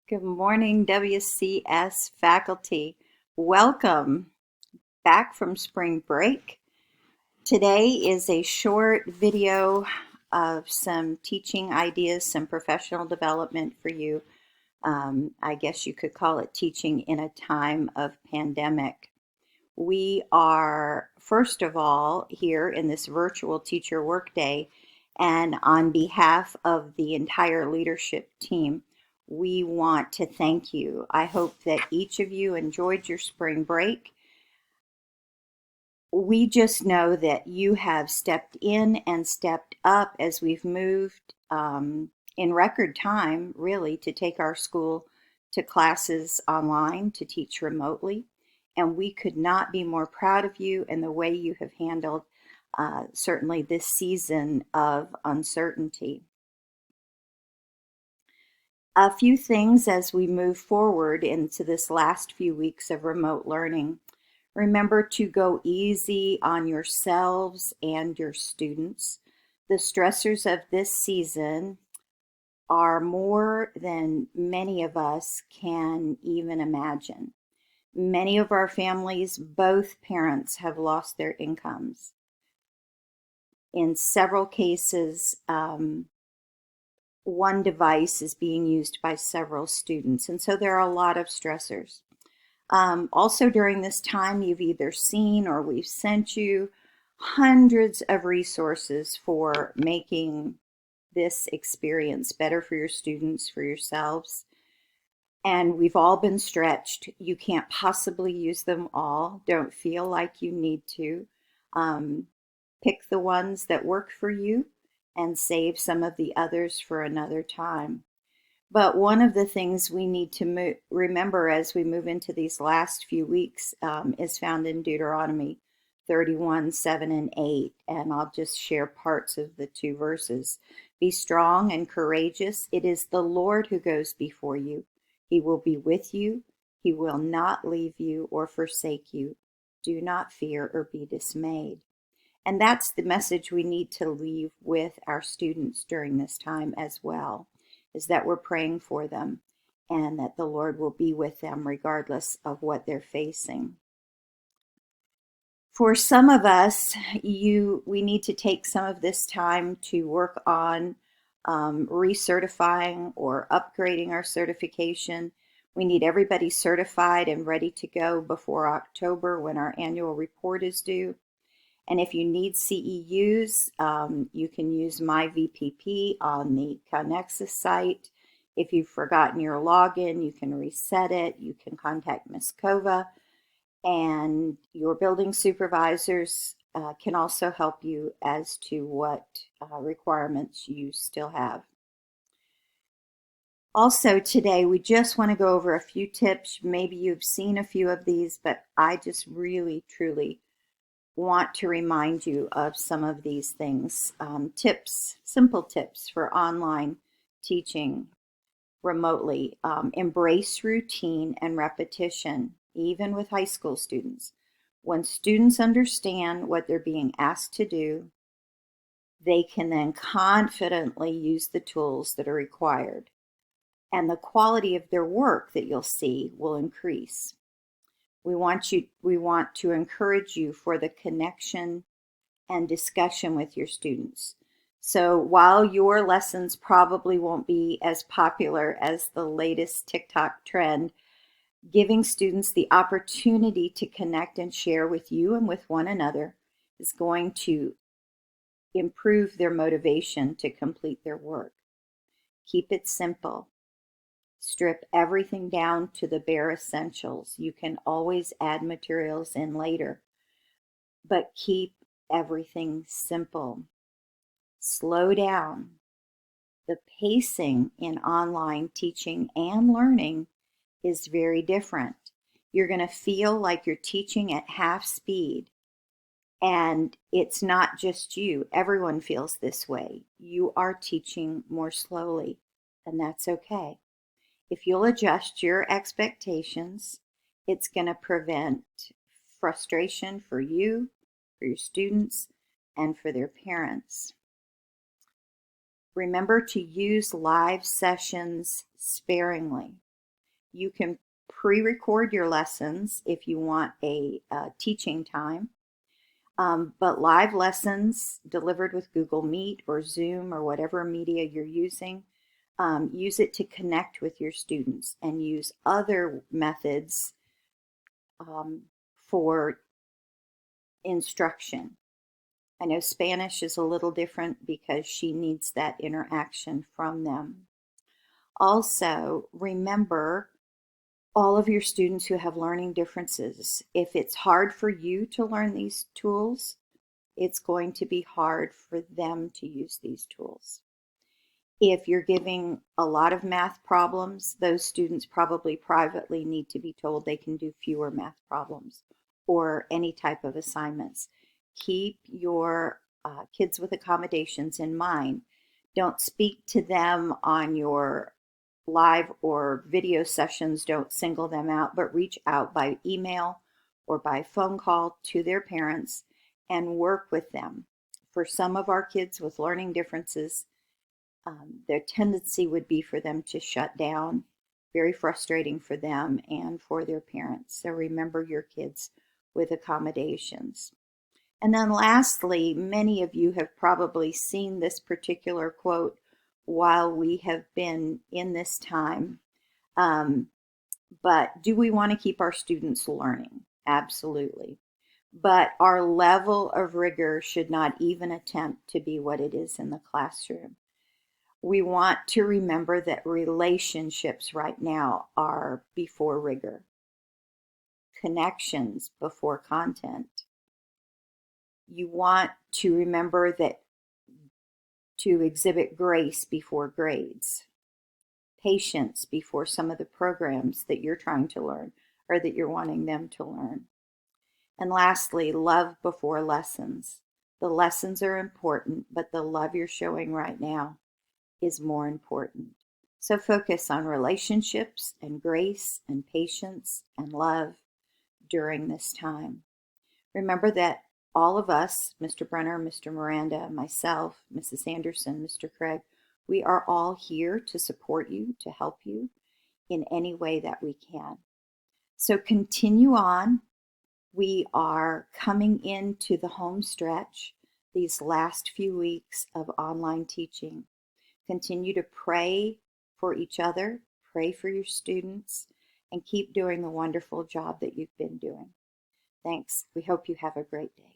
Good morning, WCS faculty. Welcome back from spring break. Today is a short video of some teaching ideas, some professional development for you. I guess you could call it teaching in a time of pandemic. We are, first of all, here in this virtual teacher workday, and on behalf of the entire leadership team, we want to thank you. I hope that each of you enjoyed your spring break. We just know that you have stepped in and stepped up as we've moved in record time, really, to take our school to classes online, to teach remotely. And we could not be more proud of you and the way you have handled certainly this season of uncertainty. A few things as we move forward into this last few weeks of remote learning. Remember to go easy on yourselves and your students. The stressors of this season are more than many of us can even imagine. Many of our families, both parents have lost their incomes. In several cases, one device is being used by several students, and so there are a lot of stressors. Also during this time, you've either seen or we've sent you hundreds of resources for making this experience better for your students, for yourselves. And we've all been stretched. You can't possibly use them all. Don't feel like you need to. Pick the ones that work for you and save some of the others for another time. But one of the things we need to remember as we move into these last few weeks is found in Deuteronomy 31, 7, and 8. And I'll just share parts of the two verses. Be strong and courageous. It is the Lord who goes before you. He will be with you. He will not leave you or forsake you. Do not fear or be dismayed. And that's the message we need to leave with our students during this time as well, is that we're praying for them and that the Lord will be with them regardless of what they're facing. For some of us, we need to take some of this time to work on recertifying or upgrading our certification. We need everybody certified and ready to go before October when our annual report is due. And if you need CEUs, you can use My VPP on the Connexus site. If you've forgotten your login, you can reset it. You can contact Ms. Kova. And your building supervisors can also help you as to what requirements you still have. Also today, we just want to go over a few tips. Maybe you've seen a few of these, but I just really, truly want to remind you of some of these things. Tips, simple tips for online teaching remotely. Embrace routine and repetition, even with high school students. When students understand what they're being asked to do, they can then confidently use the tools that are required. And the quality of their work that you'll see will increase. We want to encourage you for the connection and discussion with your students. So while your lessons probably won't be as popular as the latest TikTok trend, giving students the opportunity to connect and share with you and with one another is going to improve their motivation to complete their work. Keep it simple. Strip everything down to the bare essentials. You can always add materials in later, but keep everything simple. Slow down. The pacing in online teaching and learning is very different. You're going to feel like you're teaching at half speed, and it's not just you. Everyone feels this way. You are teaching more slowly, and that's okay. If you'll adjust your expectations, it's going to prevent frustration for you, for your students, and for their parents. Remember to use live sessions sparingly. You can pre-record your lessons if you want a teaching time. But live lessons delivered with Google Meet or Zoom or whatever media you're using, use it to connect with your students, and use other methods for instruction. I know Spanish is a little different because she needs that interaction from them. Also, remember all of your students who have learning differences. If it's hard for you to learn these tools, it's going to be hard for them to use these tools. If you're giving a lot of math problems, those students probably privately need to be told they can do fewer math problems or any type of assignments. Keep your kids with accommodations in mind. Don't speak to them on your live or video sessions. Don't single them out, but reach out by email or by phone call to their parents and work with them. For some of our kids with learning differences, their tendency would be for them to shut down. Very frustrating for them and for their parents. So remember your kids with accommodations. And then lastly, many of you have probably seen this particular quote while we have been in this time. But do we want to keep our students learning? Absolutely. But our level of rigor should not even attempt to be what it is in the classroom. We want to remember that relationships right now are before rigor, connections before content. You want to remember that to exhibit grace before grades, patience before some of the programs that you're trying to learn or that you're wanting them to learn. And lastly, love before lessons. The lessons are important, but the love you're showing right now is more important. So focus on relationships and grace and patience and love during this time. Remember that all of us, Mr. Brenner, Mr. Miranda, myself, Mrs. Anderson, Mr. Craig, we are all here to support you, to help you in any way that we can. So continue on. We are coming into the home stretch, these last few weeks of online teaching. Continue to pray for each other, pray for your students, and keep doing the wonderful job that you've been doing. Thanks. We hope you have a great day.